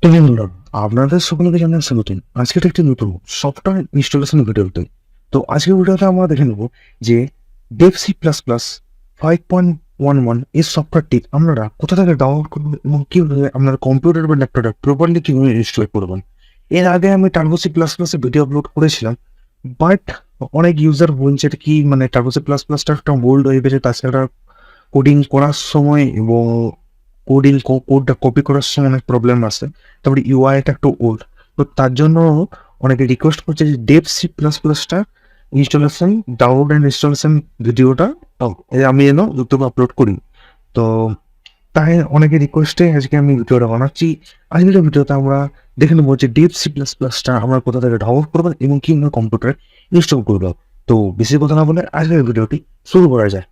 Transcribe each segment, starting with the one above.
তো বন্ধুরা, আপনাদের সকলকে জানাই স্বাগতম। আজকের একটি নতুন সফটওয়্যার ইনস্টলেশন ভিডিওতে। তো আজকের ভিডিওতে আমরা দেখে নেব যে ডেভ সি প্লাস প্লাস 5.11 এই সফটওয়্যারটি আপনারা কোথা থেকে ডাউনলোড করবেন এবং কীভাবে আপনার কম্পিউটার বা ল্যাপটপে প্রপারলি কীভাবে ইনস্টল করবেন। এর আগে আমি টার্বো সি প্লাস প্লাসে ভিডিও আপলোড করেছিলাম, বাট অনেক ইউজার বলছে এটা কি মানে টার্বো সি প্লাস প্লাসটা একটা ওল্ড হয়ে গেছে, তাছাড়া কোডিং করার সময় এবং কোডটা কপি করার সময় অনেক প্রবলেম আসে। তারপরে ইউআইটা একটু ওল্ড, তো তার জন্য অনেকে রিকোয়েস্ট করছে যে ডেভ সি প্লাস প্লাসটা ইনস্টলেশন ডাউনলোড অ্যান্ড ইনস্টলেশন ভিডিওটা আমি যেন ইউটিউবে আপলোড করি। তো তাই অনেকে রিকোয়েস্টে আজকে আমি ভিডিওটা বানাচ্ছি। আজকের ভিডিওতে আমরা দেখে নেবো যে ডেভ সি প্লাস প্লাসটা আমরা কোথা থেকে ডাউনলোড করবো এবং কীভাবে কম্পিউটারে ইনস্টল করবো। তো বেশি কথা না বলে আজকের ভিডিওটি শুরু করা যায়।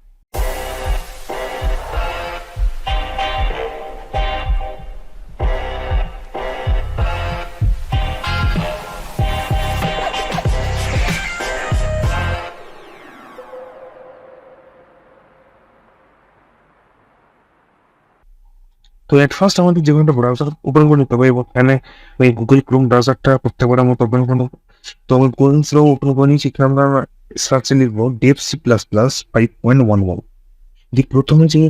তো এট ফার্স্ট আমাদের যে কোনো একটা ব্রাউজার ওপেন করে নিতে হবে এবং এখানে ওই গুগল ক্রোম ব্রাউজারটা প্রত্যেকবার আমরা ওপেন করে নেবো। তো আমি গুগল ক্রোম ওপেন করে নিয়েছি, এখানে আমরা সার্চে লিখবো ডেভ সি প্লাস প্লাস 5.11। দিয়ে প্রথমে যে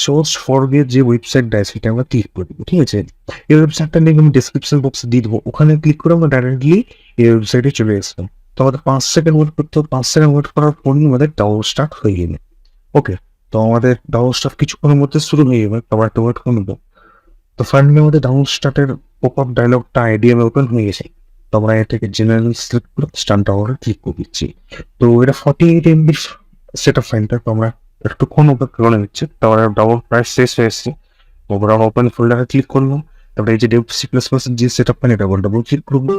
সোর্স ফরের যে ওয়েবসাইটটা আছে সেটা আমরা ক্লিক করে দেবো, ঠিক আছে। এই ওয়েবসাইটটা লিঙ্ক আমি ডিসক্রিপশন বক্সে দিয়ে দেবো, ওখানে ক্লিক করে আমরা ডাইরেক্টলি এই ওয়েবসাইটে চলে আসলাম। তো আমাদের 5 সেকেন্ড ওয়েট করতে হবে, 5 সেকেন্ড ওয়েট করার পরই আমাদের ডাউনলোড স্টার্ট হয়ে যাবে। ওকে, তো আমাদের ডাউনলোড স্টার্ট কিছুক্ষণের মধ্যে শুরু হয়ে যাবে, আবার একটা ওয়েট করে নেবো। তো ফাইনালি আমাদের ডাউনলোড স্টার্টের পপ আপ ডায়লগটা আইডিএম ওপেন হয়ে গেছে। তো আমরা এর থেকে জেনারেল সিলেক্ট করে স্টার্ট ডাউনলোডে ক্লিক করে দিচ্ছি। তো এটা 48 MB সেট আপ ফাইলটা, তো আমরা একটুক্ষণ অপেক্ষা করে নিচ্ছি। তারপরে ডাউনলোড প্রায় শেষ হয়ে এসেছে। তারপরে আমরা ওপেন ফোল্ডারে ক্লিক করলাম। তারপরে এই যে ডেভ সি প্লাস প্লাস যে সেট আপ ফাইল এটা ডাবল ক্লিক করবো,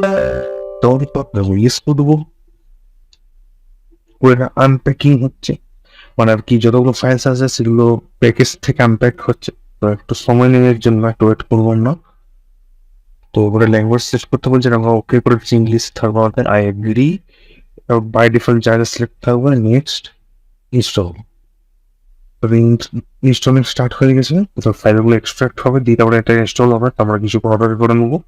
তারপরে ইয়েস করে দেবো। ওটা আনপ্যাকিং হচ্ছে, মানে আর কি যতগুলো ফাইলস আছে সেগুলো প্যাকেজ থেকে আনপ্যাক হচ্ছে। তো একটু সময় নেওয়ার জন্য একটু ওয়েট করবো না। তো ওপরে ল্যাঙ্গুয়েজ সিলেক্ট করতে বলছে, আমরা ওকে করে দিচ্ছি ইংলিশ, থাকবে আমাদের আই এগ্রি। বাই ডিফল্ট জায়গা সিলেক্ট থাকবে, নেক্সট ইনস্টল। ইনস্টলিং স্টার্ট হয়ে গেছে, তো ফাইলগুলো এক্সট্রাক্ট হবে, দিয়ে তারপরে এটা ইনস্টল হবে। আমরা কিছু অর্ডার করে নেবো।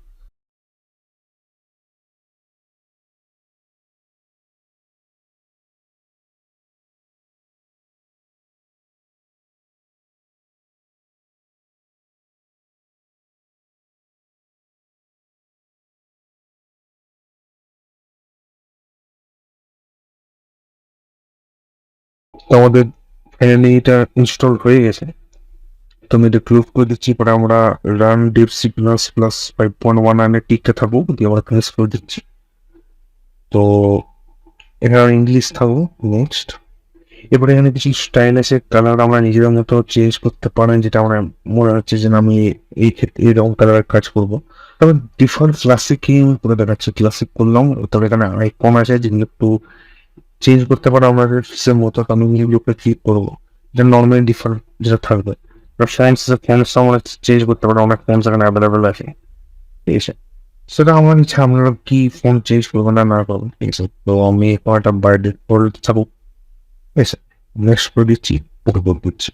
তো আমাদের ফাইনালি এটা ইনস্টল হয়ে গেছে। তো আমি এটা ক্লোজ করে দিচ্ছি, পরে আমরা run Dev C plus plus 5.19 টিকতে থাকবো, দিয়ে আমরা ফিনিশ করে দিচ্ছি। তো এখানে ইংলিশ থাকবো, নেক্সট। এরপরে এখানে কিছু স্টাইল আছে, কালার আমরা নিজেদের মতো চেঞ্জ করতে পারেন, যেটা আমরা মনে হচ্ছে যে আমি এই ক্ষেত্রে এরকম কালারের কাজ করবো। তবে ডিফল্ট ক্লাসিকই করে দেখাচ্ছে, ক্লাসিক করলাম। তবে এখানে আইকন আছে যেগুলো একটু চেঞ্জ করতে পারো আমাদের সে মতো, আমি এগুলোকে ক্লিক করবো। এটা নর্মালি ডিফল্ট যেটা থাকবে। ফ্যান্স আমরা চেঞ্জ করতে পারো, অনেক ফ্যান্স এখানে অ্যাভেলেবেল আছে, ঠিক আছে। সেটা আমার ইচ্ছা, আপনারা কি ফোন চেঞ্জ করবেন না করবেন, ঠিক আছে। তো আমি একটা বার্থডে করে থাকবো, ঠিক আছে। নেক্সট করে দিচ্ছি, ওকে করে দিচ্ছি।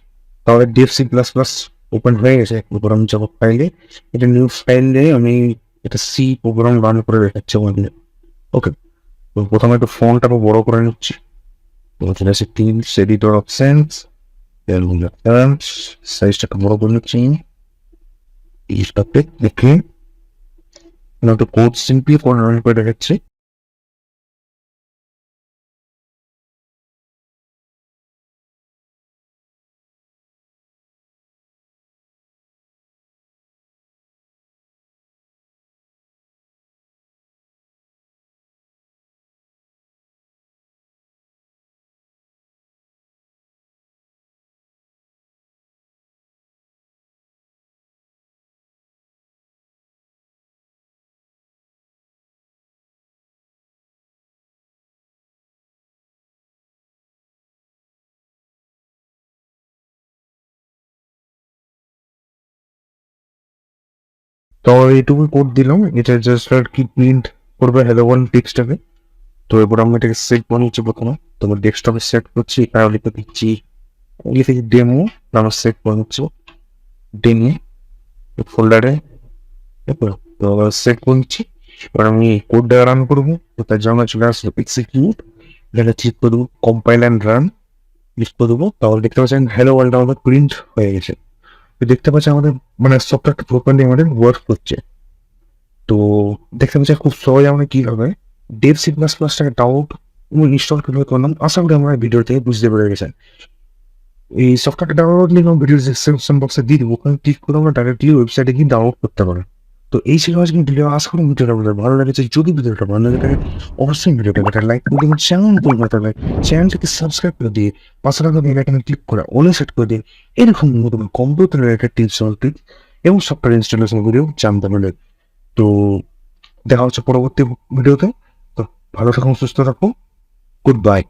তাহলে ডিএফসি প্লাস প্লাস ওপেন হয়ে গেছে। এরপর আমি যাবো ফাইলে, এটা নিউ ফাইলে আমি এটা সি প্রোগ্রাম রান করে দেখাচ্ছি আমাদের। ওকে, তো প্রথমে একটু ফোনটা বড় করে নিচ্ছি। তো চলে আসে টিমস এডিটর অপশনস, সাইজটাকে বড় করে নিচ্ছি। এইটাতে দেখে একটু কোড সিম্পলি করে রান করে দেখাচ্ছি। তো এইটুকু কোড দিলাম, এটা জাস্ট আর কি প্রিন্ট করবে হ্যালো ওয়ার্ল্ড টেক্সটটাকে। তো এরপর আমরা এটাকে সেট বানিয়েছি প্রথমে। তোমার ডেস্কটপে সেট করছি, এখানে লিখে দিচ্ছি লিখে ডেমো, আমরা সেট বানাচ্ছি ডেমো ফোল্ডারে। তো সেট করছি। এবার আমি কোডটা রান করবো, তো তার জন্য চলে আসবো এক্সিকিউট, এখানে ক্লিক করবো কম্পাইল অ্যান্ড রান, ক্লিক করে দেবো। তাহলে দেখতে পাচ্ছেন হ্যালো ওয়ার্ল্ড আমাদের প্রিন্ট হয়ে গেছে। তো দেখতে পাচ্ছি আমাদের মানে সফটওয়্যারটা প্রপারলি আমাদের ওয়ার্ক করছে। তো দেখতে পাচ্ছি খুব সহজে আমরা কীভাবে ডেভ সি প্লাস প্লাসটাকে ডাউনলোড এবং ইনস্টল কীভাবে করলাম, আশা করি আমরা ভিডিও থেকে বুঝতে পেরে গেছেন। এই সফটওয়্যারটা ডাউনলোড লিঙ্ক আমি ভিডিও ডিসক্রিপশন বক্সে দিয়ে দেবো, ওখানে ক্লিক করে আমরা ডাইরেক্টলি ওয়েবসাইটে গিয়ে ডাউনলোড করতে পারেন। তো এই ছিল আজকে ভিডিও, আশা করি ভিডিওটা আপনাদের ভালো লেগেছে। যদি ভিডিওটা ভালো লেগে থাকে অবশ্যই ভিডিওটা একটা লাইক করে দেবেন, চ্যানেলটিকে সাবস্ক্রাইব করে দিয়ে পাশে থাকা বেল আইকনে ক্লিক করে অলে সেট করে দিন এরকম নতুন কম্পিউটার রিলেটেড টিপস এবং সফটওয়্যার ইনস্টলেশন ভিডিও জানতে পারলেন। তো দেখা হচ্ছে পরবর্তী ভিডিওতে। তো ভালো থাকুন, সুস্থ থাকুন, গুড বাই।